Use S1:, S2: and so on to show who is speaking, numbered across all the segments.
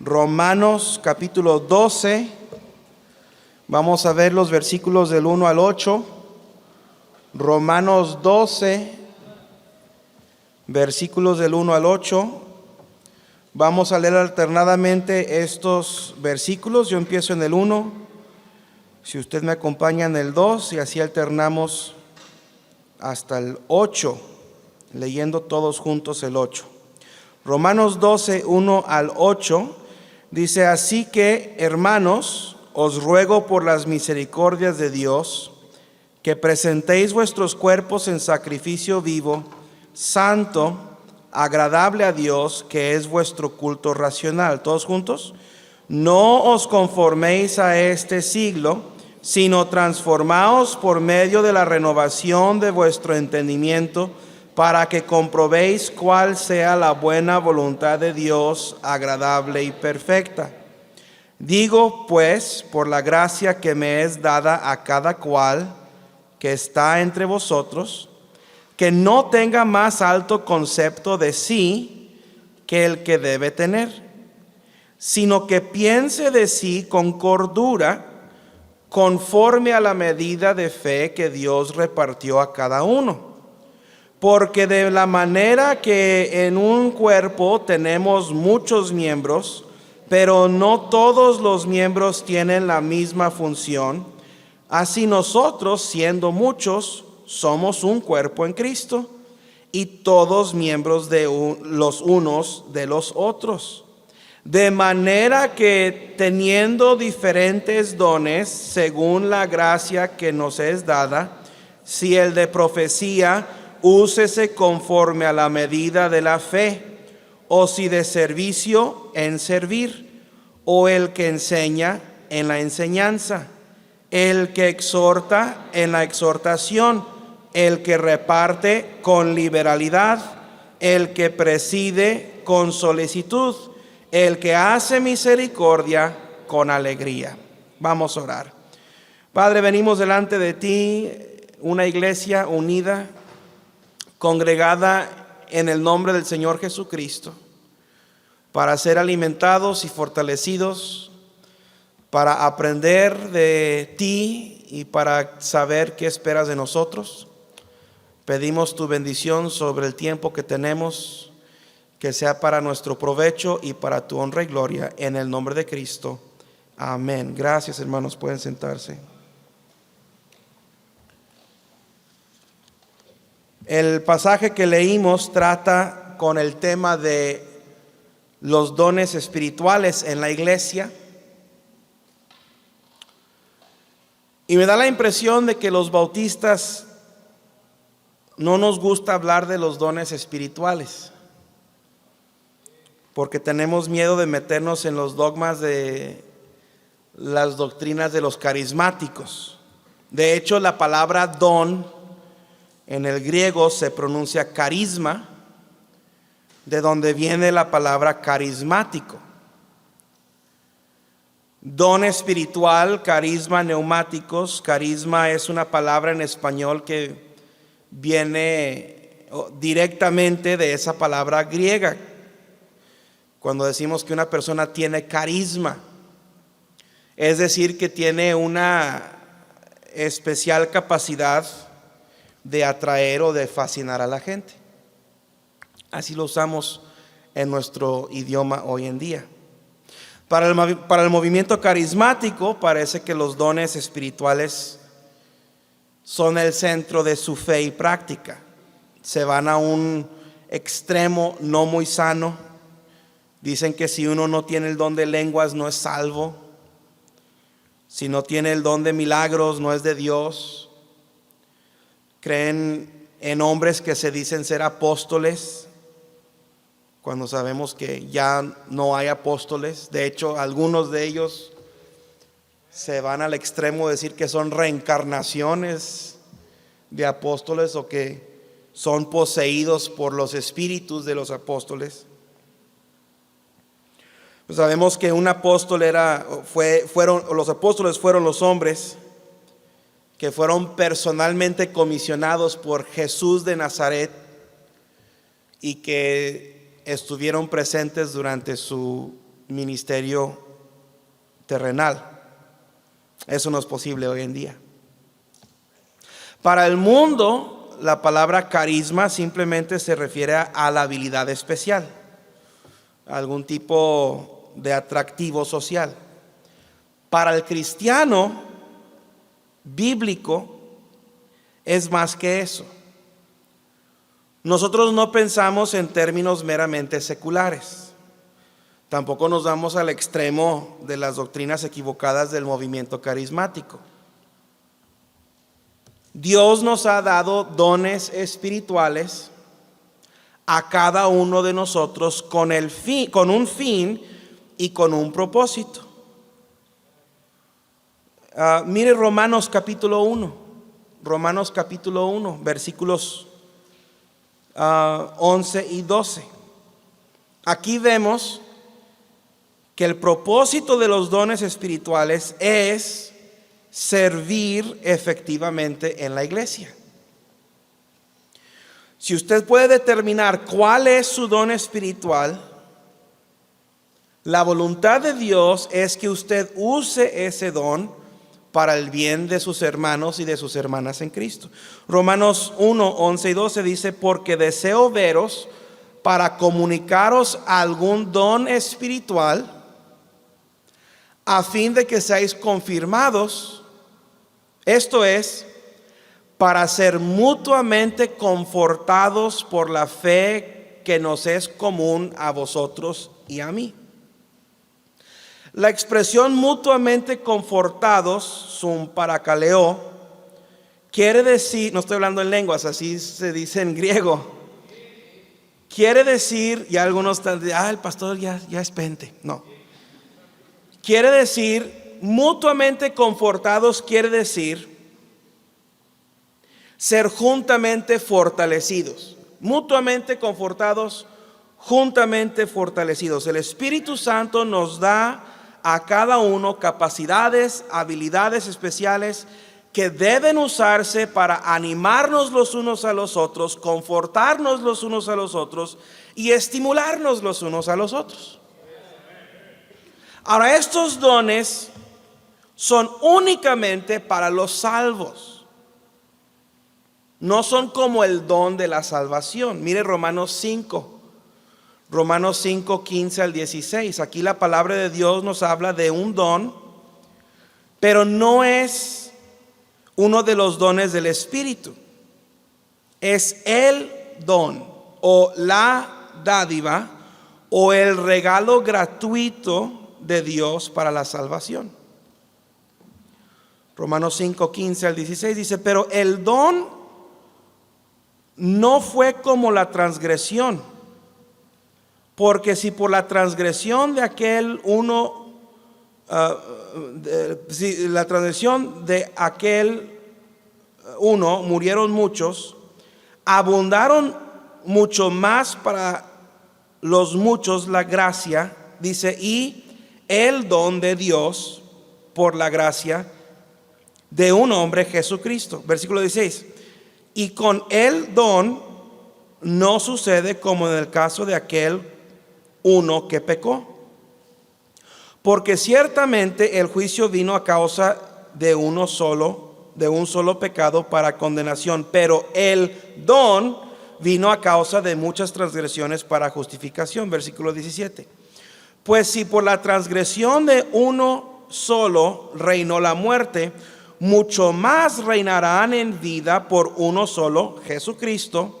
S1: Romanos capítulo 12, vamos a ver los versículos del 1 al 8. Romanos 12, versículos del 1 al 8. Vamos a leer alternadamente estos versículos. Yo empiezo en el 1, si usted me acompaña en el 2, y así alternamos hasta el 8, leyendo todos juntos el 8. Romanos 12, 1 al 8, dice: así que, hermanos, os ruego por las misericordias de Dios, que presentéis vuestros cuerpos en sacrificio vivo, santo, agradable a Dios, que es vuestro culto racional. ¿Todos juntos? No os conforméis a este siglo, sino transformaos por medio de la renovación de vuestro entendimiento, para que comprobéis cuál sea la buena voluntad de Dios, agradable y perfecta. Digo, pues, por la gracia que me es dada a cada cual que está entre vosotros, que no tenga más alto concepto de sí que el que debe tener, sino que piense de sí con cordura, conforme a la medida de fe que Dios repartió a cada uno. Porque de la manera que en un cuerpo tenemos muchos miembros, pero no todos los miembros tienen la misma función, así nosotros, siendo muchos, somos un cuerpo en Cristo, y todos miembros de los unos de los otros. De manera que, teniendo diferentes dones según la gracia que nos es dada, si el de profecía, úsese conforme a la medida de la fe, o si de servicio, en servir, o el que enseña, en la enseñanza, el que exhorta, en la exhortación, el que reparte, con liberalidad, el que preside, con solicitud, el que hace misericordia, con alegría. Vamos a orar. Padre, venimos delante de ti, una iglesia unida, congregada en el nombre del Señor Jesucristo, para ser alimentados y fortalecidos, para aprender de ti y para saber qué esperas de nosotros. Pedimos tu bendición sobre el tiempo que tenemos, que sea para nuestro provecho y para tu honra y gloria, en el nombre de Cristo. Amén. Gracias, hermanos, pueden sentarse. El pasaje que leímos trata con el tema de los dones espirituales en la iglesia. Y me da la impresión de que los bautistas no nos gusta hablar de los dones espirituales, porque tenemos miedo de meternos en los dogmas de las doctrinas de los carismáticos. De hecho, la palabra don en el griego se pronuncia carisma, de donde viene la palabra carismático. Don espiritual, carisma, neumáticos. Carisma es una palabra en español que viene directamente de esa palabra griega. Cuando decimos que una persona tiene carisma, es decir, que tiene una especial capacidad de atraer o de fascinar a la gente. Así lo usamos en nuestro idioma hoy en día. Para el movimiento carismático, parece que los dones espirituales son el centro de su fe y práctica. Se van a un extremo no muy sano. Dicen que si uno no tiene el don de lenguas, no es salvo. Si no tiene el don de milagros, no es de Dios. Creen en hombres que se dicen ser apóstoles, cuando sabemos que ya no hay apóstoles. De hecho, algunos de ellos se van al extremo de decir que son reencarnaciones de apóstoles, o que son poseídos por los espíritus de los apóstoles. Pues sabemos que un apóstol los apóstoles fueron los hombres que fueron personalmente comisionados por Jesús de Nazaret y que estuvieron presentes durante su ministerio terrenal. Eso no es posible hoy en día. Para el mundo, la palabra carisma simplemente se refiere a la habilidad especial, a algún tipo de atractivo social. Para el cristiano bíblico es más que eso. Nosotros no pensamos en términos meramente seculares. Tampoco nos vamos al extremo de las doctrinas equivocadas del movimiento carismático. Dios nos ha dado dones espirituales a cada uno de nosotros con un fin y con un propósito. Mire Romanos capítulo 1. Romanos capítulo 1, versículos 11 y 12. Aquí vemos que el propósito de los dones espirituales es servir efectivamente en la iglesia. Si usted puede determinar cuál es su don espiritual, la voluntad de Dios es que usted use ese don para el bien de sus hermanos y de sus hermanas en Cristo. Romanos 1, 11 y 12 dice: porque deseo veros para comunicaros algún don espiritual, a fin de que seáis confirmados, esto es, para ser mutuamente confortados por la fe que nos es común a vosotros y a mí. La expresión mutuamente confortados, sum parakaleo, quiere decir, no estoy hablando en lenguas, así se dice en griego. Quiere decir, y algunos están, el pastor ya es pente. No. Quiere decir, mutuamente confortados quiere decir ser juntamente fortalecidos. Mutuamente confortados, juntamente fortalecidos. El Espíritu Santo nos da a cada uno capacidades, habilidades especiales que deben usarse para animarnos los unos a los otros, confortarnos los unos a los otros y estimularnos los unos a los otros. Ahora, estos dones son únicamente para los salvos. No son como el don de la salvación. Mire Romanos 5. Romanos 5, 15 al 16. Aquí la palabra de Dios nos habla de un don, pero no es uno de los dones del Espíritu. Es el don o la dádiva o el regalo gratuito de Dios para la salvación. Romanos 5, 15 al 16 dice: pero el don no fue como la transgresión. Porque si por la transgresión de aquel uno, si la transgresión de aquel uno murieron muchos, abundaron mucho más para los muchos la gracia, dice, y el don de Dios por la gracia de un hombre, Jesucristo. Versículo 16. Y con el don no sucede como en el caso de aquel uno que pecó, porque ciertamente el juicio vino a causa de un solo pecado para condenación, pero el don vino a causa de muchas transgresiones para justificación. Versículo 17. Pues si por la transgresión de uno solo reinó la muerte, mucho más reinarán en vida por uno solo, Jesucristo,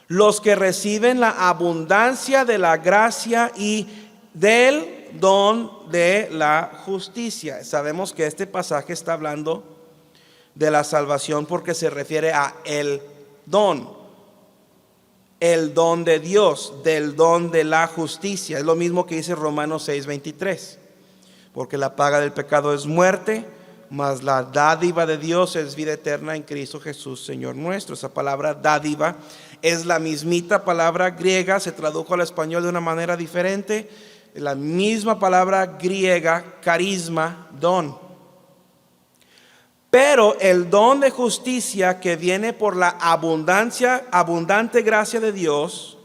S1: los que reciben la abundancia de la gracia y del don de la justicia. Sabemos que este pasaje está hablando de la salvación porque se refiere a el don de Dios, del don de la justicia. Es lo mismo que dice Romanos 6, 23. Porque la paga del pecado es muerte, mas la dádiva de Dios es vida eterna en Cristo Jesús, Señor nuestro. Esa palabra dádiva es la mismita palabra griega, se tradujo al español de una manera diferente. La misma palabra griega, carisma, don. Pero el don de justicia que viene por la abundante gracia de Dios,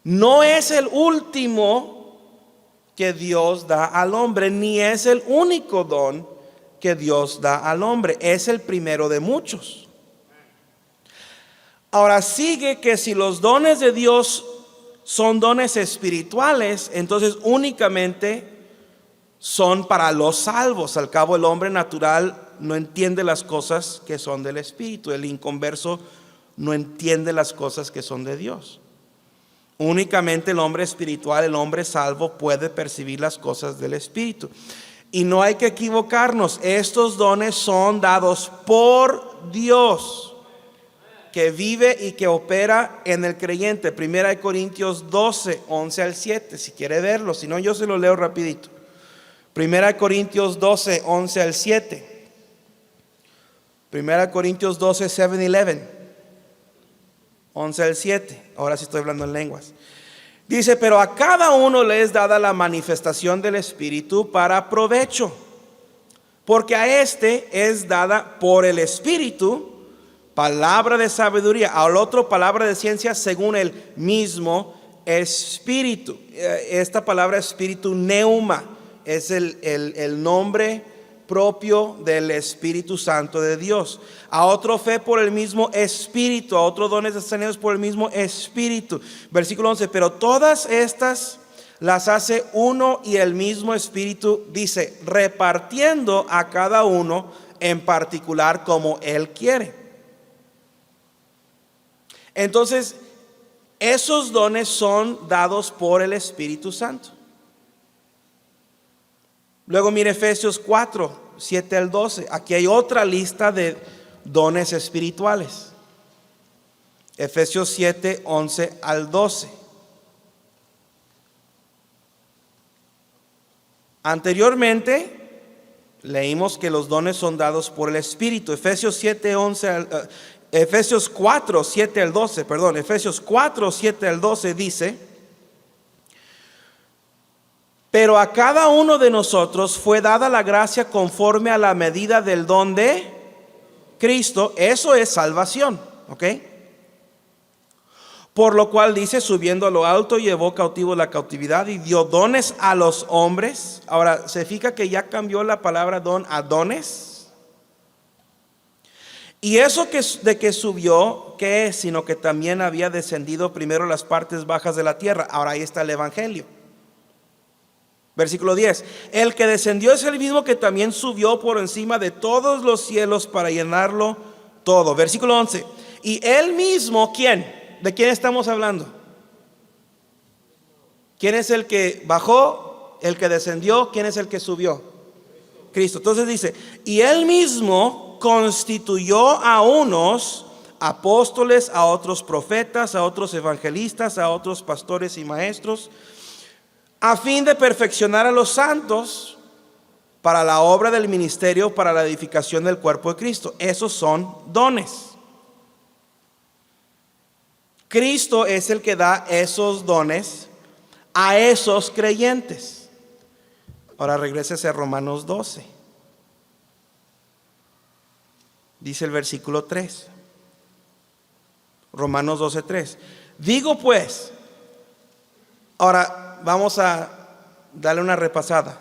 S1: no es el último que Dios da al hombre, ni es el único don que Dios da al hombre, es el primero de muchos. Ahora sigue que si los dones de Dios son dones espirituales, entonces únicamente son para los salvos. Al cabo, el hombre natural no entiende las cosas que son del Espíritu. El inconverso no entiende las cosas que son de Dios. Únicamente el hombre espiritual, el hombre salvo, puede percibir las cosas del Espíritu. Y no hay que equivocarnos, estos dones son dados por Dios, que vive y que opera en el creyente. 1 Corintios 12, 11 al 7, si quiere verlo, si no yo se lo leo rapidito. 1 Corintios 12, 11 al 7. 1 Corintios 12, 7 y 11. 11 al 7. Ahora sí estoy hablando en lenguas. Dice, pero a cada uno le es dada la manifestación del Espíritu para provecho. Porque a este es dada por el Espíritu palabra de sabiduría, al otro palabra de ciencia según el mismo Espíritu. Esta palabra Espíritu, neuma, es el nombre propio del Espíritu Santo de Dios. A otro fe por el mismo Espíritu, a otros dones extraños por el mismo Espíritu. Versículo 11, pero todas estas las hace uno y el mismo Espíritu, dice, repartiendo a cada uno en particular como Él quiere. Entonces, esos dones son dados por el Espíritu Santo. Luego mire Efesios 4, 7 al 12. Aquí hay otra lista de dones espirituales. Efesios 7, 11 al 12. Anteriormente leímos que los dones son dados por el Espíritu. Efesios 4, 7 al 12, perdón. Efesios 4, 7 al 12 dice: pero a cada uno de nosotros fue dada la gracia conforme a la medida del don de Cristo. Eso es salvación, ¿ok? Por lo cual dice, subiendo a lo alto, llevó cautivo la cautividad y dio dones a los hombres. Ahora, ¿se fija que ya cambió la palabra don a dones? Y eso de que subió, ¿qué es? Sino que también había descendido primero las partes bajas de la tierra. Ahora ahí está el Evangelio. Versículo 10, el que descendió es el mismo que también subió por encima de todos los cielos para llenarlo todo. Versículo 11, y él mismo, ¿quién? ¿De quién estamos hablando? ¿Quién es el que bajó? ¿El que descendió? ¿Quién es el que subió? Cristo. Entonces dice, y él mismo constituyó a unos apóstoles, a otros profetas, a otros evangelistas, a otros pastores y maestros, a fin de perfeccionar a los santos para la obra del ministerio, para la edificación del cuerpo de Cristo. Esos son dones. Cristo es el que da esos dones a esos creyentes. Ahora regrésese a Romanos 12. Dice el versículo 3. Romanos 12, 3. Digo pues, ahora vamos a darle una repasada.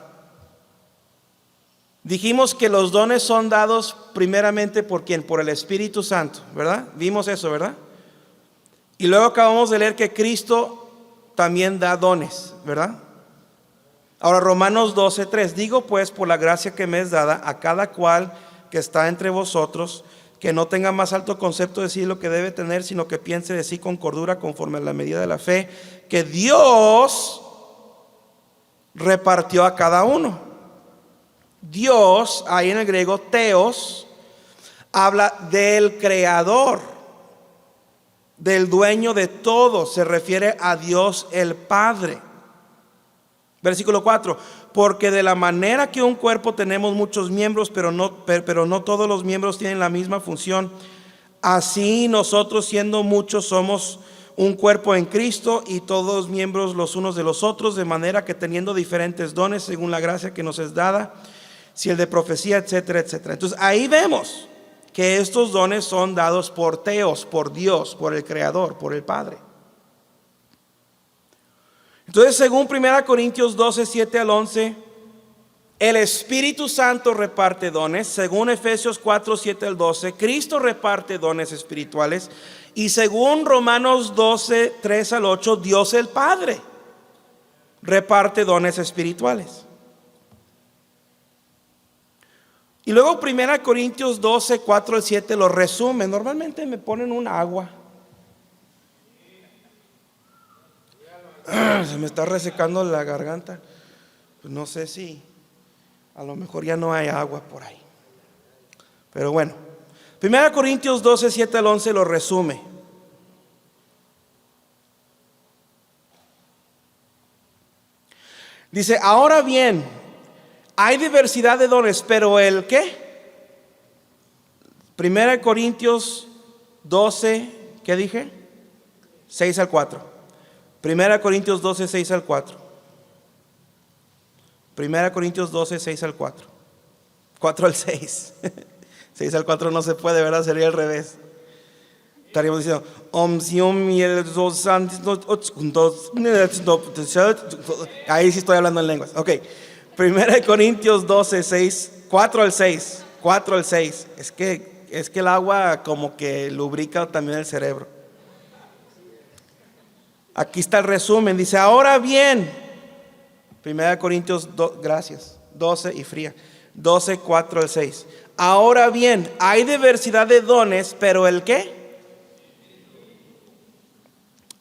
S1: Dijimos que los dones son dados primeramente por ¿quién? Por el Espíritu Santo, ¿verdad? Vimos eso, ¿verdad? Y luego acabamos de leer que Cristo también da dones, ¿verdad? Ahora Romanos 12, 3. Digo pues, por la gracia que me es dada, a cada cual que está entre vosotros, que no tenga más alto concepto de sí lo que debe tener, sino que piense de sí con cordura, conforme a la medida de la fe que Dios repartió a cada uno. Dios, ahí en el griego theos, habla del creador, del dueño de todo. Se refiere a Dios el Padre. Versículo 4, porque de la manera que un cuerpo tenemos muchos miembros, pero no todos los miembros tienen la misma función, así nosotros, siendo muchos, somos un cuerpo en Cristo y todos miembros los unos de los otros, de manera que teniendo diferentes dones según la gracia que nos es dada, si el de profecía, etcétera, etcétera. Entonces ahí vemos que estos dones son dados por theos, por Dios, por el Creador, por el Padre. Entonces, según 1 Corintios 12, 7 al 11, el Espíritu Santo reparte dones. Según Efesios 4, 7 al 12, Cristo reparte dones espirituales. Y según Romanos 12, 3 al 8, Dios el Padre reparte dones espirituales. Y luego 1 Corintios 12, 4 al 7 lo resume. Normalmente me ponen un agua. Se me está resecando la garganta. Pues no sé si a lo mejor ya no hay agua por ahí. Pero bueno, 1 Corintios 12, 7 al 11 lo resume. Dice, ahora bien, hay diversidad de dones, pero ¿el qué? 1 Corintios 12, ¿qué dije? 6 al 4. 1 Corintios 12, 6 al 4. 1 Corintios 12, 6 al 4. 4 al 6. 6 al 4 no se puede, ¿verdad? Sería al revés. Estaríamos diciendo, ahí sí estoy hablando en lenguas. Ok. 1 Corintios 12, 6, 4 al 6. 4 al 6. Es que el agua como que lubrica también el cerebro. Aquí está el resumen. Dice, ahora bien, 1 Corintios 12 y fría. 12, 4 al 6. Ahora bien, hay diversidad de dones, pero ¿el qué?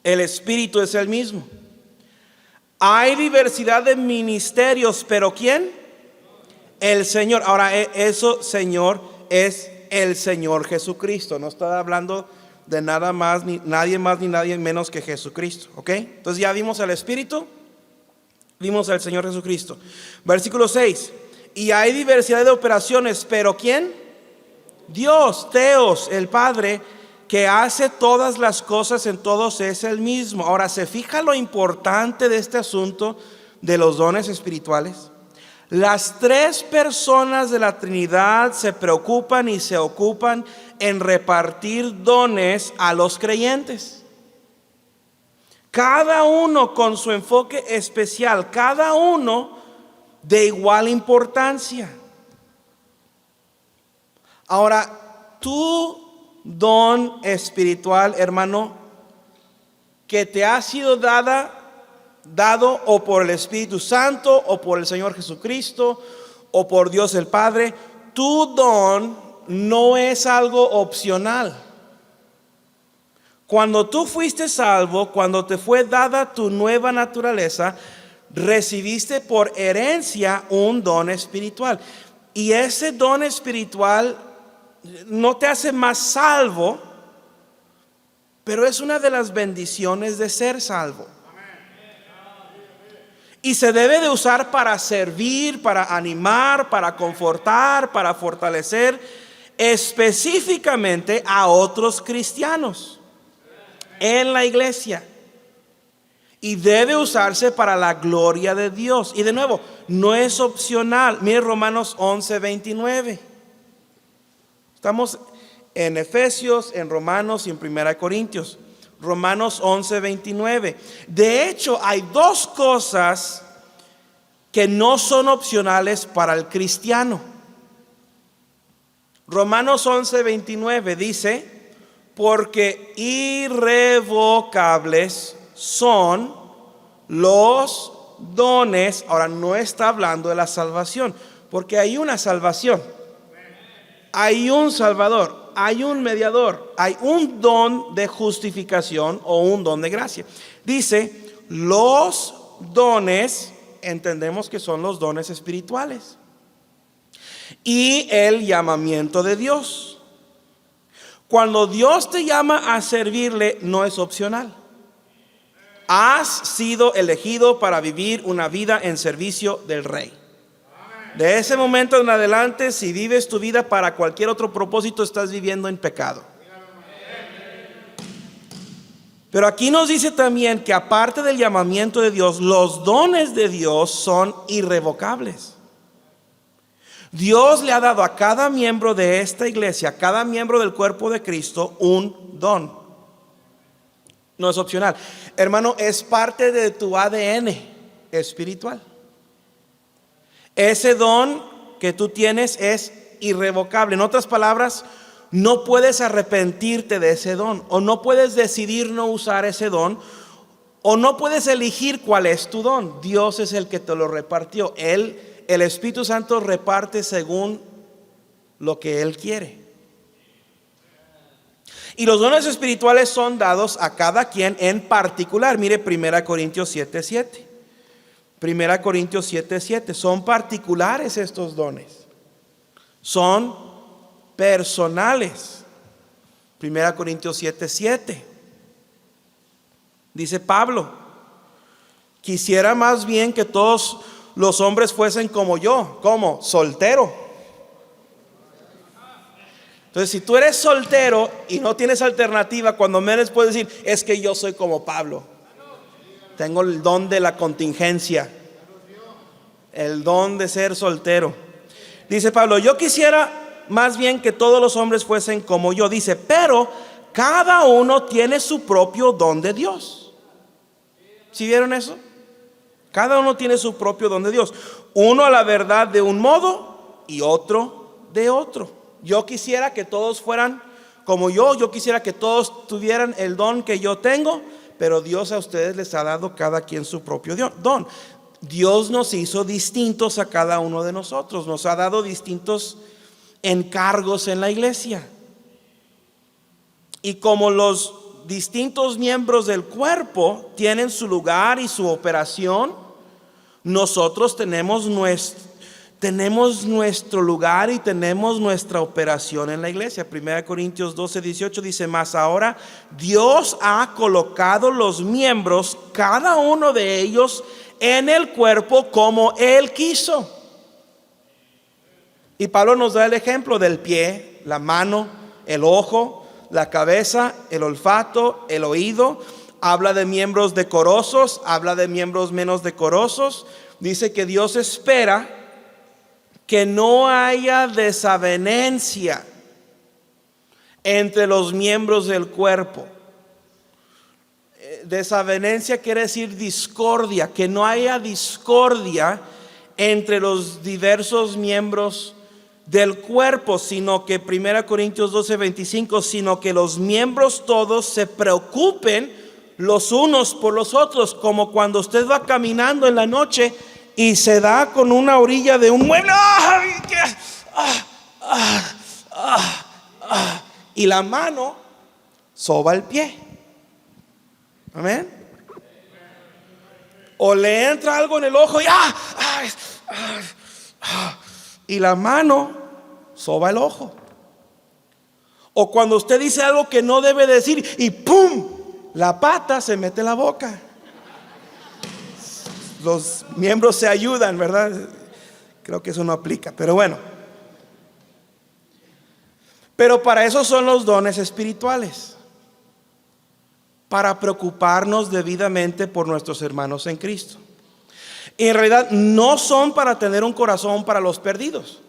S1: El Espíritu es el mismo. Hay diversidad de ministerios, pero ¿quién? El Señor. Ahora, eso, Señor, es el Señor Jesucristo. No está hablando de nada más, ni nadie más, ni nadie menos que Jesucristo. ¿Ok? Entonces ya vimos al Espíritu, vimos al Señor Jesucristo. Versículo 6. Y hay diversidad de operaciones, pero ¿quién? Dios, Teos, el Padre, que hace todas las cosas en todos, es el mismo. Ahora, ¿se fija lo importante de este asunto de los dones espirituales? Las tres personas de la Trinidad se preocupan y se ocupan en repartir dones a los creyentes. Cada uno con su enfoque especial, cada uno de igual importancia. Ahora, tu don espiritual, hermano, que te ha sido dado o por el Espíritu Santo o por el Señor Jesucristo o por Dios el Padre, tu don no es algo opcional. Cuando tú fuiste salvo, cuando te fue dada tu nueva naturaleza, recibiste por herencia un don espiritual. Y ese don espiritual no te hace más salvo, pero es una de las bendiciones de ser salvo. Y se debe de usar para servir, para animar, para confortar, para fortalecer específicamente a otros cristianos en la iglesia. Y debe usarse para la gloria de Dios. Y de nuevo, no es opcional. Mire Romanos 11, 29. Estamos en Efesios, en Romanos y en 1 Corintios. Romanos 11, 29. De hecho, hay dos cosas que no son opcionales para el cristiano. Romanos 11, 29 dice, porque irrevocables son los dones. Ahora, no está hablando de la salvación, porque hay una salvación, hay un Salvador, hay un mediador, hay un don de justificación o un don de gracia. Dice, los dones, entendemos que son los dones espirituales, y el llamamiento de Dios. Cuando Dios te llama a servirle, no es opcional. Has sido elegido para vivir una vida en servicio del Rey. De ese momento en adelante, si vives tu vida para cualquier otro propósito, estás viviendo en pecado. Pero aquí nos dice también que aparte del llamamiento de Dios, los dones de Dios son irrevocables. Dios le ha dado a cada miembro de esta iglesia, a cada miembro del cuerpo de Cristo, un don. No es opcional. Hermano, es parte de tu ADN espiritual. Ese don que tú tienes es irrevocable. En otras palabras, no puedes arrepentirte de ese don, o no puedes decidir no usar ese don, o no puedes elegir cuál es tu don. Dios es el que te lo repartió. El Espíritu Santo reparte según lo que Él quiere. Y los dones espirituales son dados a cada quien en particular. Mire 1 Corintios 7:7. 1 Corintios 7:7. Son particulares estos dones. Son personales. 1 Corintios 7:7. Dice Pablo: quisiera más bien que todos los hombres fuesen como yo. ¿Cómo? Soltero. Entonces, si tú eres soltero y no tienes alternativa, cuando menos puedes decir: es que yo soy como Pablo. Tengo el don de la contingencia, el don de ser soltero. Dice Pablo: yo quisiera más bien que todos los hombres fuesen como yo. Dice: pero cada uno tiene su propio don de Dios. ¿Sí vieron eso? Cada uno tiene su propio don de Dios. Uno a la verdad de un modo y otro de otro. Yo quisiera que todos fueran como yo quisiera que todos tuvieran el don que yo tengo, pero Dios a ustedes les ha dado cada quien su propio don. Dios nos hizo distintos a cada uno de nosotros, nos ha dado distintos encargos en la iglesia. Y como los distintos miembros del cuerpo tienen su lugar y su operación, nosotros tenemos nuestro lugar y tenemos nuestra operación en la iglesia. 1 Corintios 12:18 dice: mas ahora Dios ha colocado los miembros, cada uno de ellos, en el cuerpo como Él quiso. Y Pablo nos da el ejemplo del pie, la mano, el ojo, la cabeza, el olfato, el oído. Habla de miembros decorosos, habla de miembros menos decorosos. Dice que Dios espera que no haya desavenencia entre los miembros del cuerpo. Desavenencia quiere decir discordia, que no haya discordia entre los diversos miembros del cuerpo, sino que 1 Corintios 12:25, sino que los miembros todos se preocupen los unos por los otros, como cuando usted va caminando en la noche y se da con una orilla de un mueble y la mano soba el pie. Amén. O le entra algo en el ojo y la mano soba el ojo. O cuando usted dice algo que no debe decir y ¡pum!, la pata se mete en la boca. Los miembros se ayudan, ¿verdad? Creo que eso no aplica, pero bueno. Pero para eso son los dones espirituales, para preocuparnos debidamente por nuestros hermanos en Cristo. Y en realidad no son para tener un corazón para los perdidos.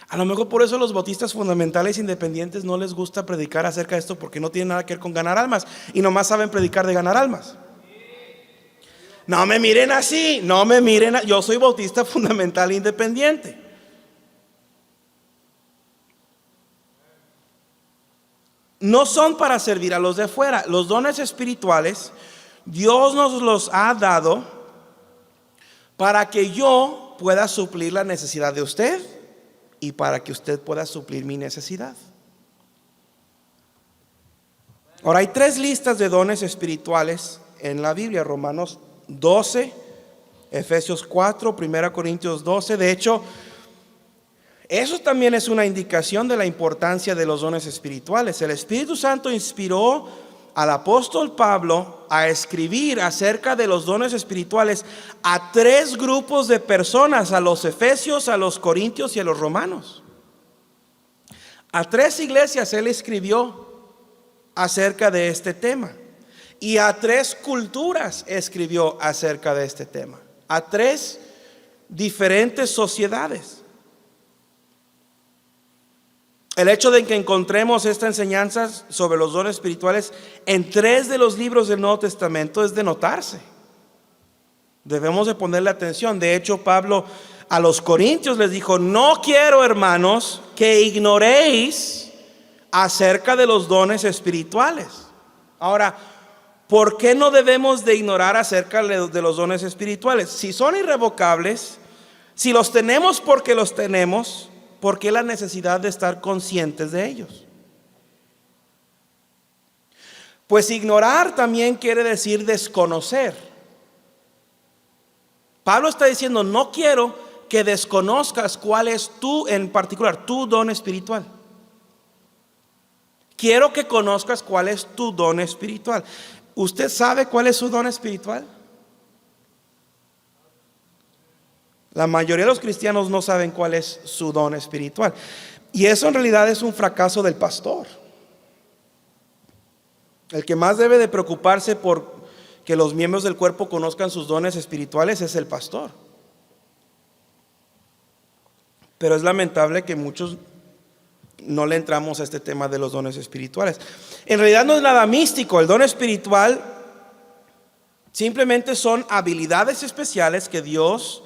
S1: A lo mejor por eso los bautistas fundamentales independientes no les gusta predicar acerca de esto, porque no tiene nada que ver con ganar almas y nomás saben predicar de ganar almas. No me miren así, no me miren. Yo soy bautista fundamental independiente. No son para servir a los de afuera. Los dones espirituales Dios nos los ha dado para que yo pueda suplir la necesidad de usted y para que usted pueda suplir mi necesidad. Ahora hay 3 listas de dones espirituales en la Biblia: Romanos 12, Efesios 4, 1 Corintios 12. De hecho, eso también es una indicación de la importancia de los dones espirituales. El Espíritu Santo inspiró al apóstol Pablo a escribir acerca de los dones espirituales a 3 grupos de personas: a los efesios, a los corintios y a los romanos. A 3 iglesias él escribió acerca de este tema, y a 3 culturas escribió acerca de este tema, a 3 diferentes sociedades. El hecho de que encontremos esta enseñanza sobre los dones espirituales en 3 de los libros del Nuevo Testamento es de notarse. Debemos de ponerle atención. De hecho, Pablo a los corintios les dijo: no quiero, hermanos, que ignoréis acerca de los dones espirituales. Ahora, ¿por qué no debemos de ignorar acerca de los dones espirituales? Si son irrevocables, si los tenemos porque los tenemos, ¿por qué la necesidad de estar conscientes de ellos? Pues ignorar también quiere decir desconocer. Pablo está diciendo: no quiero que desconozcas cuál es en particular, tu don espiritual. Quiero que conozcas cuál es tu don espiritual. ¿Usted sabe cuál es su don espiritual? La mayoría de los cristianos no saben cuál es su don espiritual. Y eso en realidad es un fracaso del pastor. El que más debe de preocuparse por que los miembros del cuerpo conozcan sus dones espirituales es el pastor. Pero es lamentable que muchos no le entramos a este tema de los dones espirituales. En realidad no es nada místico. El don espiritual simplemente son habilidades especiales que Dios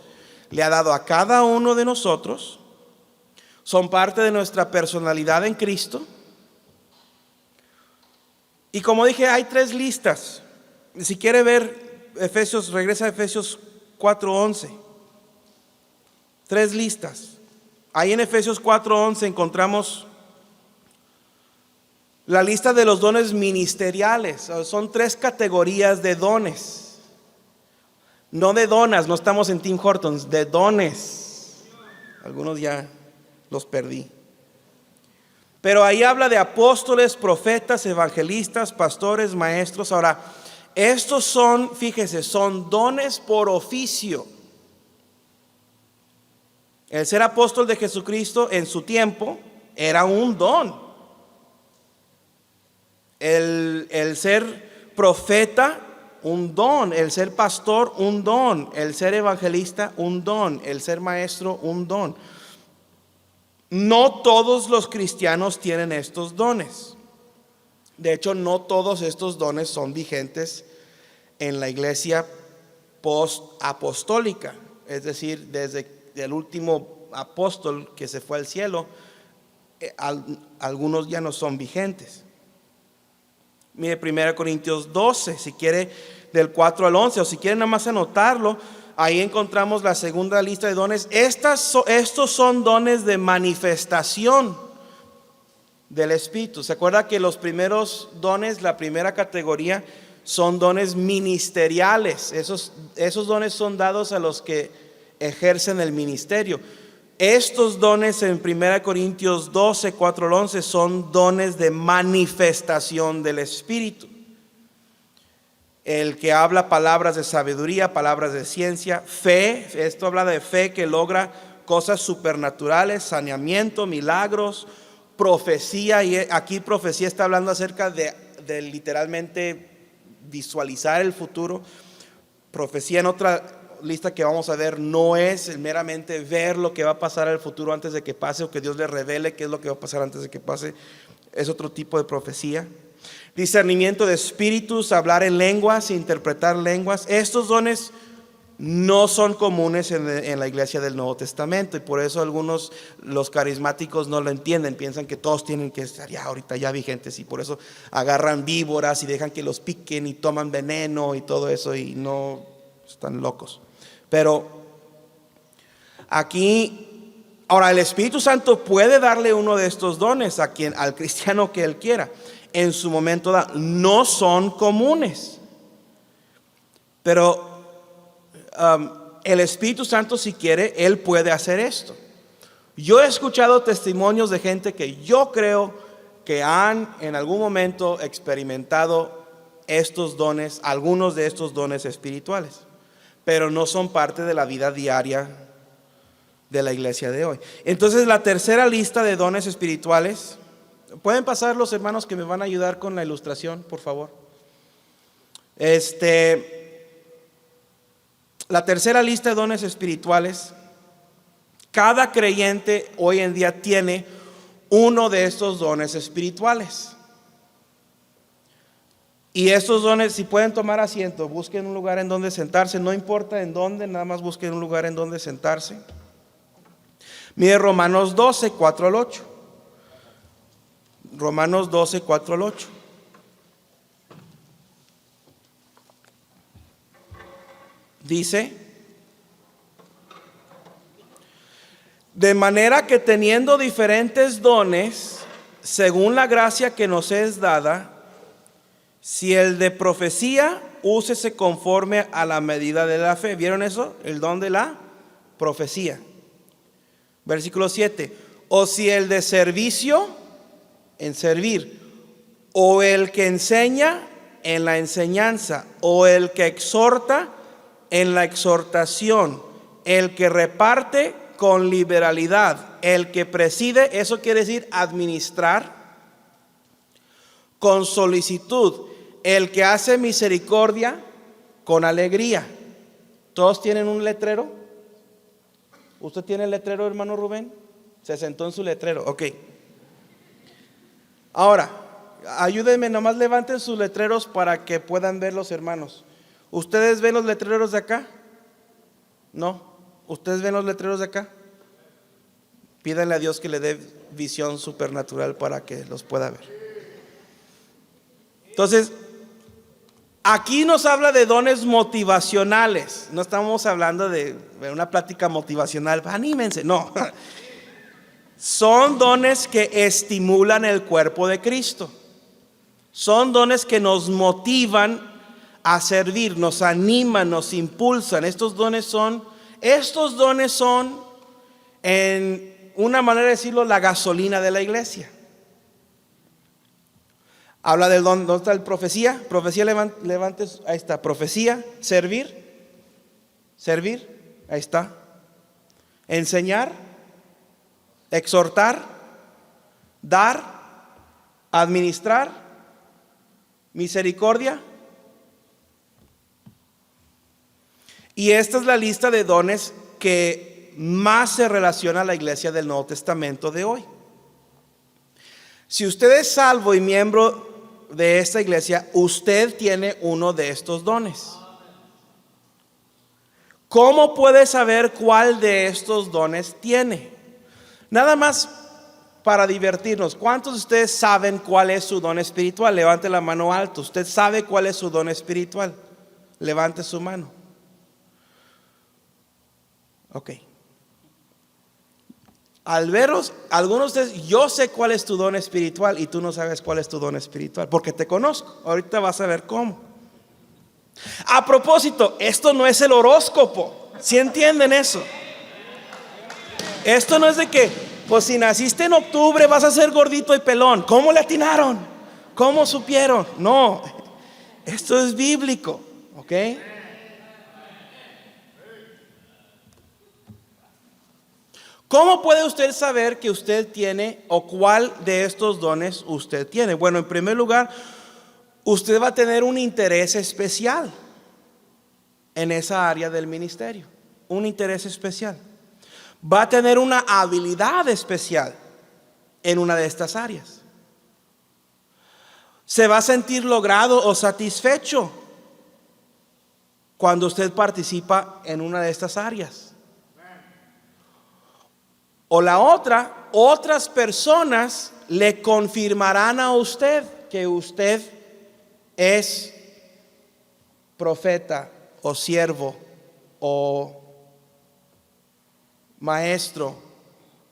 S1: le ha dado a cada uno de nosotros. Son parte de nuestra personalidad en Cristo. Y como dije, hay 3 listas. Si quiere ver Efesios, regresa a Efesios 4:11. 3 listas. Ahí en Efesios 4:11 encontramos la lista de los dones ministeriales. Son 3 categorías de dones. No de donas, no estamos en Tim Hortons, de dones. Algunos ya los perdí. Pero ahí habla de apóstoles, profetas, evangelistas, pastores, maestros. Ahora, estos son, fíjese, son dones por oficio. El ser apóstol de Jesucristo en su tiempo era un don. El ser profeta, un don. El ser pastor, un don. El ser evangelista, un don. El ser maestro, un don. No todos los cristianos tienen estos dones. De hecho, no todos estos dones son vigentes en la iglesia post-apostólica. Es decir, desde el último apóstol que se fue al cielo, algunos ya no son vigentes. Mire 1 Corintios 12, si quiere, del 4 al 11, o si quiere nada más anotarlo, ahí encontramos la segunda lista de dones. Estos son dones de manifestación del Espíritu. ¿Se acuerda que los primeros dones, la primera categoría, son dones ministeriales? Esos dones son dados a los que ejercen el ministerio. Estos dones en 1 Corintios 12, 4 al 11 son dones de manifestación del Espíritu. El que habla palabras de sabiduría, palabras de ciencia, fe. Esto habla de fe que logra cosas supernaturales, saneamiento, milagros, profecía. Y aquí profecía está hablando acerca de literalmente visualizar el futuro. Profecía, en otra lista que vamos a ver, no es meramente ver lo que va a pasar en el futuro antes de que pase, o que Dios le revele qué es lo que va a pasar antes de que pase. Es otro tipo de profecía. Discernimiento de espíritus, hablar en lenguas, interpretar lenguas. Estos dones no son comunes en la iglesia del Nuevo Testamento, y por eso algunos, los carismáticos, no lo entienden. Piensan que todos tienen que estar ya ahorita ya vigentes, y por eso agarran víboras y dejan que los piquen y toman veneno y todo eso, y no, están locos. Pero aquí, ahora, el Espíritu Santo puede darle uno de estos dones al cristiano que él quiera en su momento dado. No son comunes, pero el Espíritu Santo, si quiere, él puede hacer esto. Yo he escuchado testimonios de gente que yo creo que han en algún momento experimentado estos dones, algunos de estos dones espirituales, pero no son parte de la vida diaria de la iglesia de hoy. Entonces, la tercera lista de dones espirituales, pueden pasar los hermanos que me van a ayudar con la ilustración, por favor. La tercera lista de dones espirituales, cada creyente hoy en día tiene uno de estos dones espirituales. Y estos dones, si pueden tomar asiento, busquen un lugar en donde sentarse, no importa en dónde, nada más busquen un lugar en donde sentarse. Mire Romanos 12, 4 al 8. Romanos 12, 4 al 8. Dice: de manera que teniendo diferentes dones, según la gracia que nos es dada, si el de profecía, úsese conforme a la medida de la fe. ¿Vieron eso? El don de la profecía. Versículo 7. O si el de servicio, en servir. O el que enseña, en la enseñanza. O el que exhorta, en la exhortación. El que reparte, con liberalidad. El que preside, eso quiere decir administrar, con solicitud. El que hace misericordia, con alegría. ¿Todos tienen un letrero? ¿Usted tiene el letrero, hermano Rubén? Se sentó en su letrero, ok. Ahora, ayúdenme, nomás levanten sus letreros para que puedan ver los hermanos. ¿Ustedes ven los letreros de acá? No. ¿Ustedes ven los letreros de acá? Pídanle a Dios que le dé visión supernatural para que los pueda ver. Entonces, aquí nos habla de dones motivacionales. No estamos hablando de una plática motivacional. Anímense, no. Son dones que estimulan el cuerpo de Cristo. Son dones que nos motivan a servir, nos animan, nos impulsan. Estos dones son, en una manera de decirlo, la gasolina de la iglesia. Habla del don, ¿dónde está el profecía? Profecía, levante, ahí está, profecía, servir, ahí está. Enseñar, exhortar, dar, administrar, misericordia. Y esta es la lista de dones que más se relaciona a la iglesia del Nuevo Testamento de hoy. Si usted es salvo y miembro de esta iglesia, usted tiene uno de estos dones. ¿Cómo puede saber cuál de estos dones tiene? Nada más para divertirnos, ¿cuántos de ustedes saben cuál es su don espiritual? Levante la mano alto. ¿Usted sabe cuál es su don espiritual? Levante su mano. Ok. Al veros, algunos de ustedes, yo sé cuál es tu don espiritual y tú no sabes cuál es tu don espiritual, porque te conozco. Ahorita vas a ver cómo. A propósito, esto no es el horóscopo. ¿Sí entienden eso? Esto no es de que, pues si naciste en octubre vas a ser gordito y pelón. ¿Cómo le atinaron? ¿Cómo supieron? No, esto es bíblico, ¿ok? ¿Cómo puede usted saber que usted tiene o cuál de estos dones usted tiene? Bueno, en primer lugar, usted va a tener un interés especial en esa área del ministerio. Un interés especial. Va a tener una habilidad especial en una de estas áreas. Se va a sentir logrado o satisfecho cuando usted participa en una de estas áreas. O la otra, otras personas le confirmarán a usted que usted es profeta o siervo o maestro,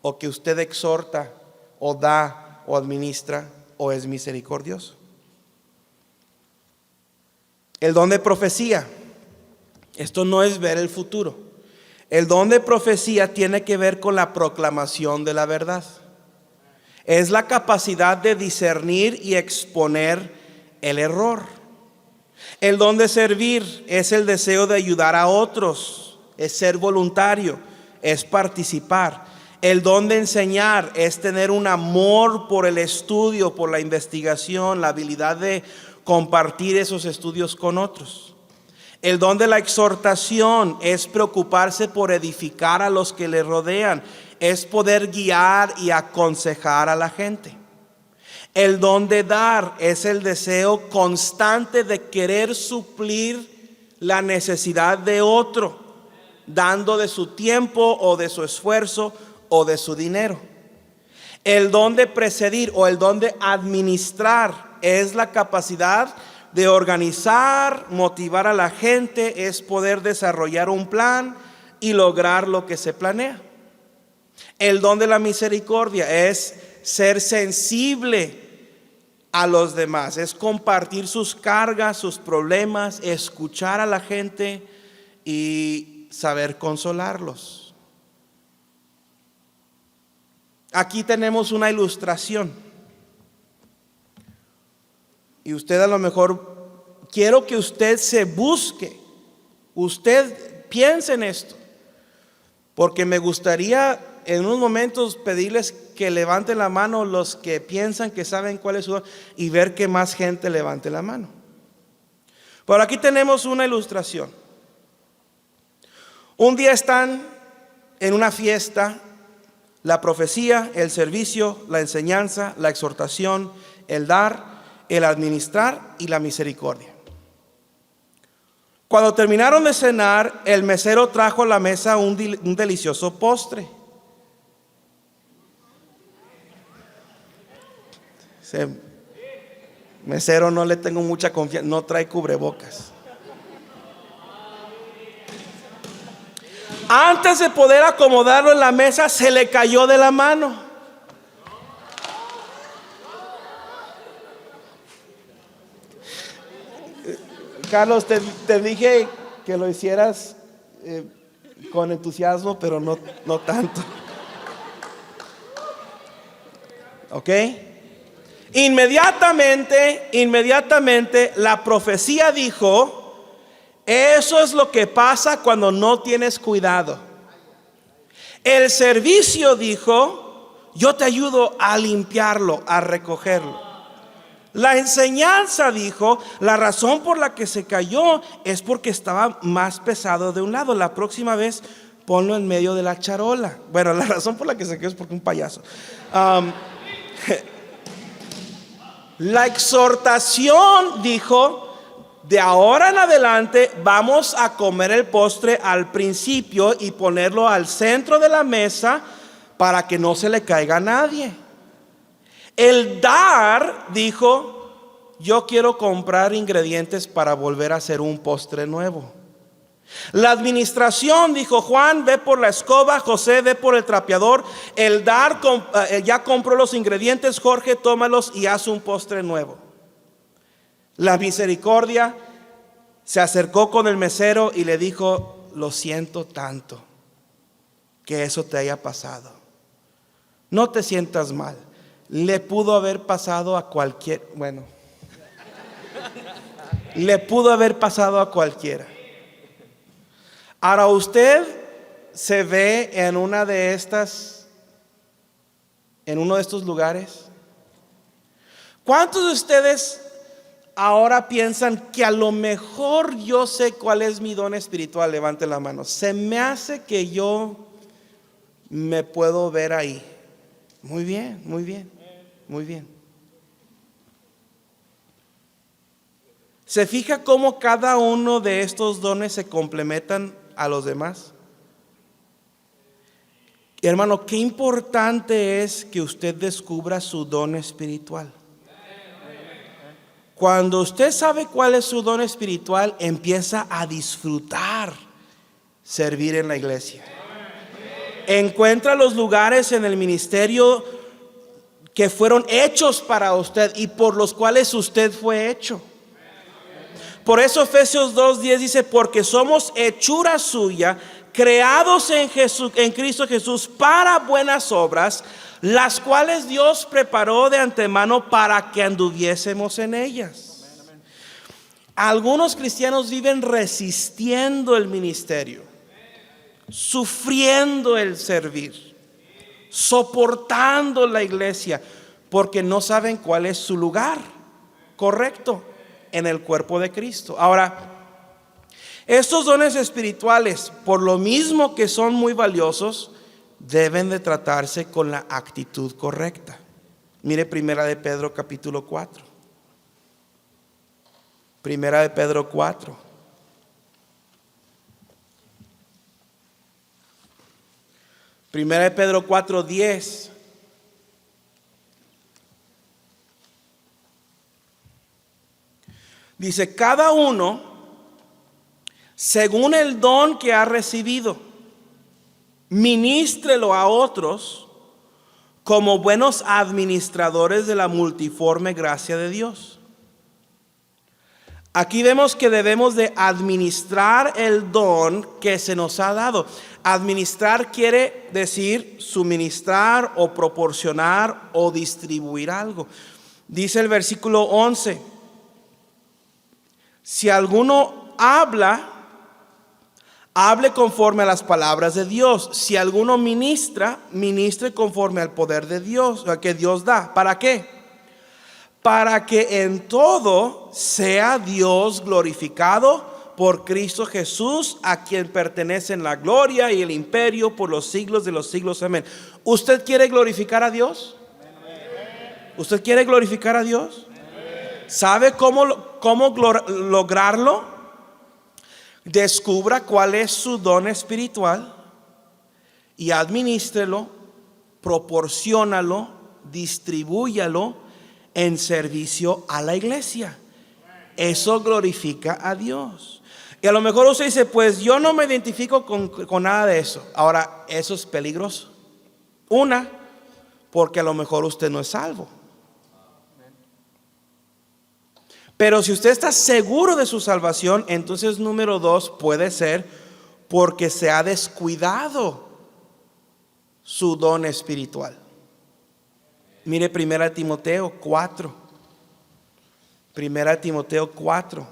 S1: o que usted exhorta o da o administra o es misericordioso. El don de profecía, esto no es ver el futuro. El don de profecía tiene que ver con la proclamación de la verdad. Es la capacidad de discernir y exponer el error. El don de servir es el deseo de ayudar a otros, es ser voluntario, es participar. El don de enseñar es tener un amor por el estudio, por la investigación, la habilidad de compartir esos estudios con otros. El don de la exhortación es preocuparse por edificar a los que le rodean, es poder guiar y aconsejar a la gente. El don de dar es el deseo constante de querer suplir la necesidad de otro, dando de su tiempo o de su esfuerzo o de su dinero. El don de presidir o el don de administrar es la capacidad de organizar, motivar a la gente, es poder desarrollar un plan y lograr lo que se planea. El don de la misericordia es ser sensible a los demás, es compartir sus cargas, sus problemas, escuchar a la gente y saber consolarlos. Aquí tenemos una ilustración. Y usted a lo mejor, quiero que usted se busque, usted piense en esto, porque me gustaría en unos momentos pedirles que levanten la mano los que piensan que saben cuál es su don y ver que más gente levante la mano. Por aquí tenemos una ilustración. Un día están en una fiesta, la profecía, el servicio, la enseñanza, la exhortación, el dar, el administrar y la misericordia. Cuando terminaron de cenar, el mesero trajo a la mesa un delicioso postre. Mesero, no le tengo mucha confianza, no trae cubrebocas. Antes de poder acomodarlo en la mesa, se le cayó de la mano. Carlos, te dije que lo hicieras con entusiasmo, pero no tanto. ¿Ok? Inmediatamente la profecía dijo: eso es lo que pasa cuando no tienes cuidado. El servicio dijo: yo te ayudo a limpiarlo, a recogerlo. La enseñanza dijo: la razón por la que se cayó es porque estaba más pesado de un lado. La próxima vez ponlo en medio de la charola. Bueno, la razón por la que se cayó es porque un payaso. La exhortación dijo: de ahora en adelante vamos a comer el postre al principio y ponerlo al centro de la mesa para que no se le caiga a nadie. El dar dijo: yo quiero comprar ingredientes para volver a hacer un postre nuevo. La administración dijo: Juan, ve por la escoba, José, ve por el trapeador. El dar, ya compró los ingredientes, Jorge, tómalos y haz un postre nuevo. La misericordia se acercó con el mesero y le dijo: lo siento tanto que eso te haya pasado. No te sientas mal. Le pudo haber pasado a cualquier, le pudo haber pasado a cualquiera. Ahora usted se ve en uno de estos lugares. ¿Cuántos de ustedes ahora piensan que a lo mejor yo sé cuál es mi don espiritual? Levante la mano. Se me hace que yo me puedo ver ahí. Muy bien, muy bien, muy bien. ¿Se fija cómo cada uno de estos dones se complementan a los demás? Hermano, qué importante es que usted descubra su don espiritual. Cuando usted sabe cuál es su don espiritual, empieza a disfrutar servir en la iglesia. Encuentra los lugares en el ministerio que fueron hechos para usted y por los cuales usted fue hecho. Por eso Efesios 2:10 dice: porque somos hechura suya, creados en Cristo Jesús para buenas obras, las cuales Dios preparó de antemano para que anduviésemos en ellas. Algunos cristianos viven resistiendo el ministerio, sufriendo el servir, soportando la iglesia, porque no saben cuál es su lugar correcto en el cuerpo de Cristo. Ahora, estos dones espirituales, por lo mismo que son muy valiosos, deben de tratarse con la actitud correcta. Mire Primera de Pedro capítulo 4. Primera de Pedro 4. Primera de Pedro 4:10. Dice: cada uno según el don que ha recibido, ministrelo a otros como buenos administradores de la multiforme gracia de Dios. Aquí vemos que debemos de administrar el don que se nos ha dado. Administrar quiere decir suministrar o proporcionar o distribuir algo. Dice el versículo 11: si alguno habla, hable conforme a las palabras de Dios. Si alguno ministra, ministre conforme al poder de Dios, que Dios da. ¿Para qué? Para que en todo sea Dios glorificado por Cristo Jesús, a quien pertenecen la gloria y el imperio por los siglos de los siglos. Amén. ¿Usted quiere glorificar a Dios? ¿Usted quiere glorificar a Dios? ¿Sabe cómo lograrlo? Descubra cuál es su don espiritual y administrelo, proporciónalo, distribúyalo en servicio a la iglesia. Eso glorifica a Dios. Y a lo mejor usted dice: pues yo no me identifico con nada de eso. Ahora, eso es peligroso. Una, porque a lo mejor usted no es salvo. Pero si usted está seguro de su salvación, entonces número 2 puede ser porque se ha descuidado su don espiritual. Mire 1 Timoteo 4. 1 Timoteo 4.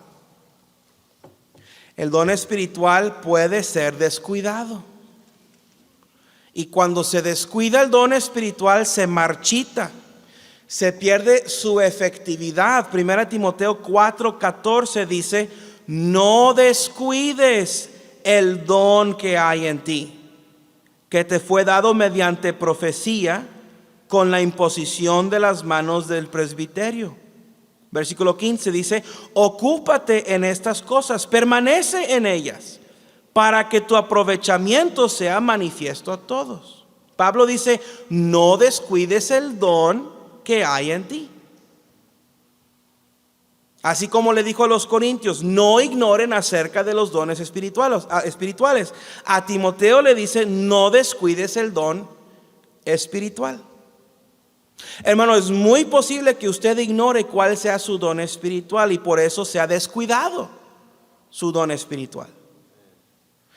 S1: El don espiritual puede ser descuidado. Y cuando se descuida el don espiritual, se marchita, se pierde su efectividad. 1 Timoteo 4:14 dice: no descuides el don que hay en ti, que te fue dado mediante profecía, con la imposición de las manos del presbiterio. Versículo 15 dice: ocúpate en estas cosas, permanece en ellas, para que tu aprovechamiento sea manifiesto a todos. Pablo dice: no descuides el don que hay en ti. Así como le dijo a los corintios: no ignoren acerca de los dones espirituales. A Timoteo le dice: no descuides el don espiritual. Hermano, es muy posible que usted ignore cuál sea su don espiritual y por eso se ha descuidado su don espiritual.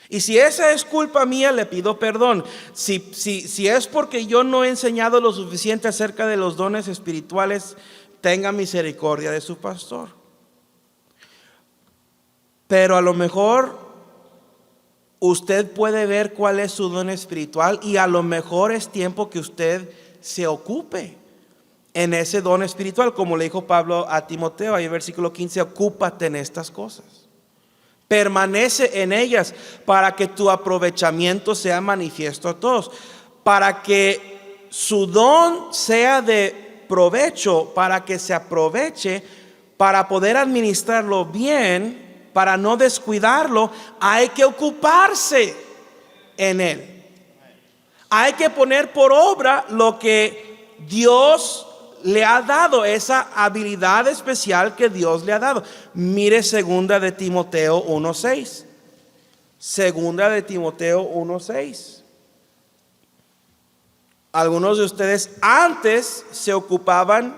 S1: Y si esa es culpa mía, le pido perdón. Si es porque yo no he enseñado lo suficiente acerca de los dones espirituales, tenga misericordia de su pastor. Pero a lo mejor usted puede ver cuál es su don espiritual y a lo mejor es tiempo que usted se ocupe en ese don espiritual, como le dijo Pablo a Timoteo, ahí en versículo 15: ocúpate en estas cosas, permanece en ellas, para que tu aprovechamiento sea manifiesto a todos, para que su don sea de provecho, para que se aproveche, para poder administrarlo bien, para no descuidarlo. Hay que ocuparse en él. Hay que poner por obra lo que Dios le ha dado, esa habilidad especial que Dios le ha dado. Mire 2 de Timoteo 1:6. 2 de Timoteo 1:6. Algunos de ustedes antes se ocupaban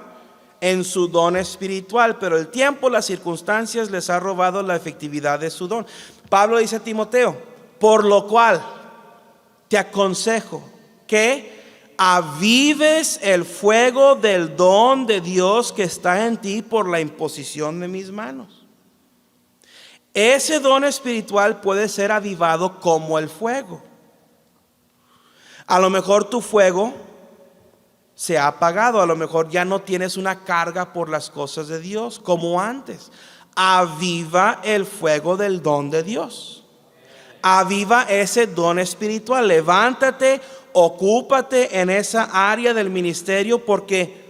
S1: en su don espiritual, pero el tiempo, las circunstancias les ha robado la efectividad de su don. Pablo dice a Timoteo: por lo cual te aconsejo que avives el fuego del don de Dios que está en ti por la imposición de mis manos. Ese don espiritual puede ser avivado como el fuego. A lo mejor tu fuego se ha apagado, a lo mejor ya no tienes una carga por las cosas de Dios como antes. Aviva el fuego del don de Dios. Aviva ese don espiritual. Levántate, ocúpate en esa área del ministerio, porque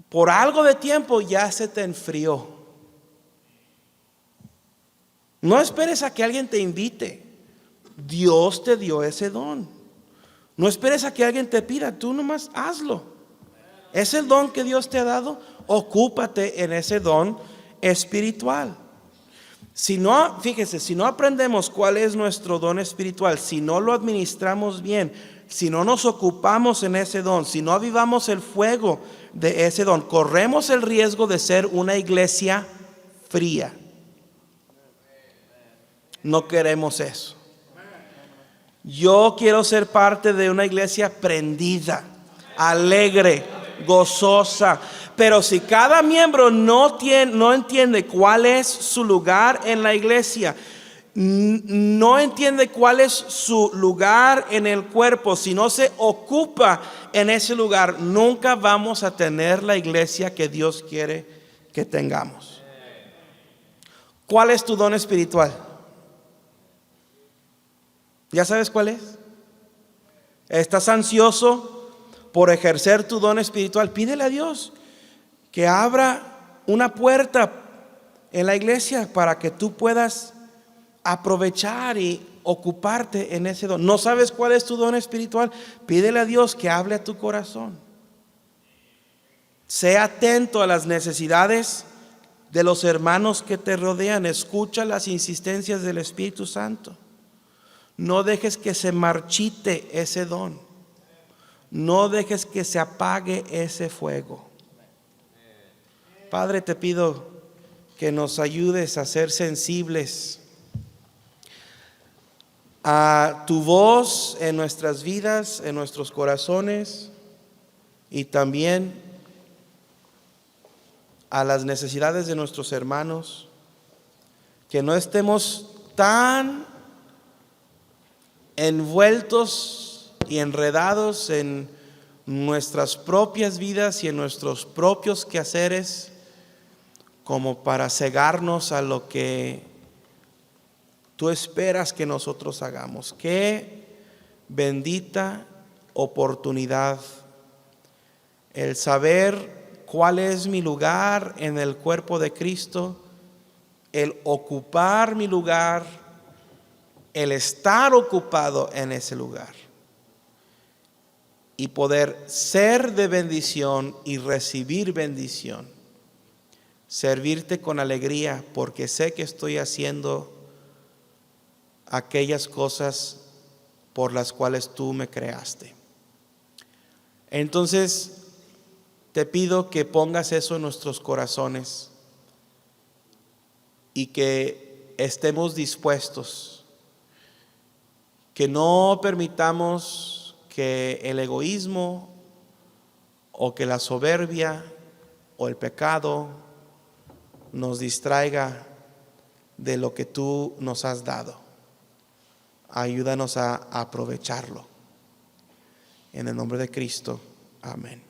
S1: por algo de tiempo ya se te enfrió. No esperes a que alguien te invite. Dios te dio ese don. No esperes a que alguien te pida, tú nomás hazlo. Es el don que Dios te ha dado. Ocúpate en ese don espiritual. Si no, fíjese, si no aprendemos cuál es nuestro don espiritual, si no lo administramos bien, si no nos ocupamos en ese don, si no avivamos el fuego de ese don, corremos el riesgo de ser una iglesia fría. No queremos eso. Yo quiero ser parte de una iglesia prendida, alegre, gozosa. Pero si cada miembro no entiende cuál es su lugar en la iglesia, no entiende cuál es su lugar en el cuerpo, si no se ocupa en ese lugar, nunca vamos a tener la iglesia que Dios quiere que tengamos. ¿Cuál es tu don espiritual? ¿Ya sabes cuál es? ¿Estás ansioso por ejercer tu don espiritual? Pídele a Dios que abra una puerta en la iglesia para que tú puedas aprovechar y ocuparte en ese don. ¿No sabes cuál es tu don espiritual? Pídele a Dios que hable a tu corazón. Sé atento a las necesidades de los hermanos que te rodean. Escucha las insistencias del Espíritu Santo. No dejes que se marchite ese don. No dejes que se apague ese fuego. Padre, te pido que nos ayudes a ser sensibles a tu voz en nuestras vidas, en nuestros corazones, y también a las necesidades de nuestros hermanos. Que no estemos tan envueltos y enredados en nuestras propias vidas y en nuestros propios quehaceres como para cegarnos a lo que tú esperas que nosotros hagamos. Qué bendita oportunidad el saber cuál es mi lugar en el cuerpo de Cristo, el ocupar mi lugar, el estar ocupado en ese lugar y poder ser de bendición y recibir bendición. Servirte con alegría porque sé que estoy haciendo aquellas cosas por las cuales tú me creaste. Entonces te pido que pongas eso en nuestros corazones y que estemos dispuestos, que no permitamos que el egoísmo o que la soberbia o el pecado nos distraiga de lo que tú nos has dado. Ayúdanos a aprovecharlo. En el nombre de Cristo, amén.